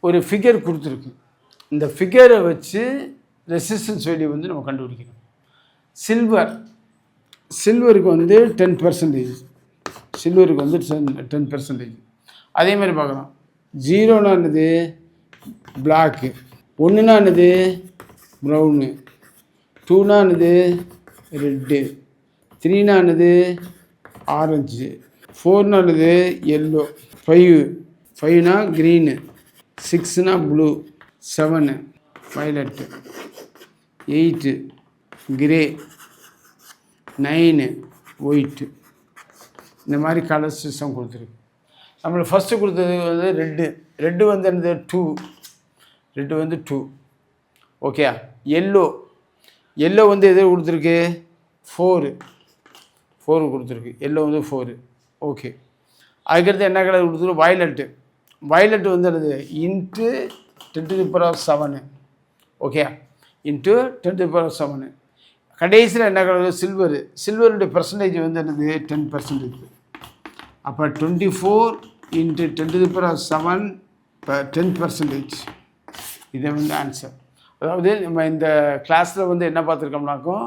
ஒரு ஃபிகர் கொடுத்துருக்கு. இந்த ஃபிகரை வச்சு ரெசிஸ்டன்ஸ் வேல்யூ வந்து நம்ம கண்டுபிடிக்கணும். சில்வருக்கு வந்து 10%, சில்வருக்கு வந்து 10%. அதே மாதிரி பார்க்கலாம். 0னானது பிளாக்கு, 1னானது ப்ரௌனு, 2னானது ரெட்டு, 3னானது ஆரஞ்சு, 4னானது எல்லோ, 5னா க்ரீனு, 6னா ப்ளூ, 7 வயலட்டு, 8 கிரே, 9 ஒயிட்டு. இந்த மாதிரி கலர் சிஸ்டம் கொடுத்துருக்கு. நம்மளுக்கு ஃபஸ்ட்டு கொடுத்தது வந்து ரெட்டு வந்து என்னது 2, ரெட்டு வந்து 2. ஓகே. எல்லோ வந்து எது கொடுத்துருக்கு 4 கொடுத்துருக்கு. எல்லோ வந்து 4. ஓகே. அதுக்கடுத்து என்ன கலர் கொடுத்துருக்கு வயலட்டு வந்து என்னது இன்ட்டு 10⁻7. Okay, into 10⁻7. கடைசியில் என்ன கலர் சில்வருடைய பர்சன்டேஜ் வந்து என்னது 10%. அப்போ 24 இன்ட்டு 10⁻7 10%. இதை வந்து ஆன்சர். அதாவது நம்ம இந்த கிளாஸில் வந்து என்ன பார்த்துருக்கோம்னாக்கும்,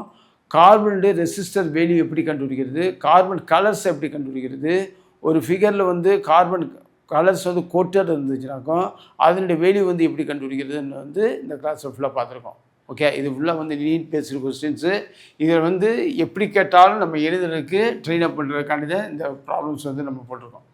கார்பனுடைய ரெசிஸ்டர் வேல்யூ எப்படி கண்டுபிடிக்கிறது, கார்பன் கலர்ஸ் எப்படி கண்டுபிடிக்கிறது, ஒரு ஃபிகரில் வந்து கார்பன் கலர்ஸ் வந்து கோட்டட் இருந்துச்சுனாக்கும் அதனுடைய வேல்யூ வந்து எப்படி கண்டுபிடிக்கிறதுன்னு வந்து இந்த கிளாஸில் ஃபுல்லாக பார்த்துருக்கோம். ஓகே, இது ஃபுல்லாக வந்து நீட் பேஸ்டு கொஸ்டின்ஸு. இதில் வந்து எப்படி கேட்டாலும் நம்ம எழுதுறதுக்கு ட்ரெயின் அப் பண்ணுறதுக்காண்டி தான் இந்த ப்ராப்ளம்ஸ் வந்து நம்ம போட்டிருக்கோம்.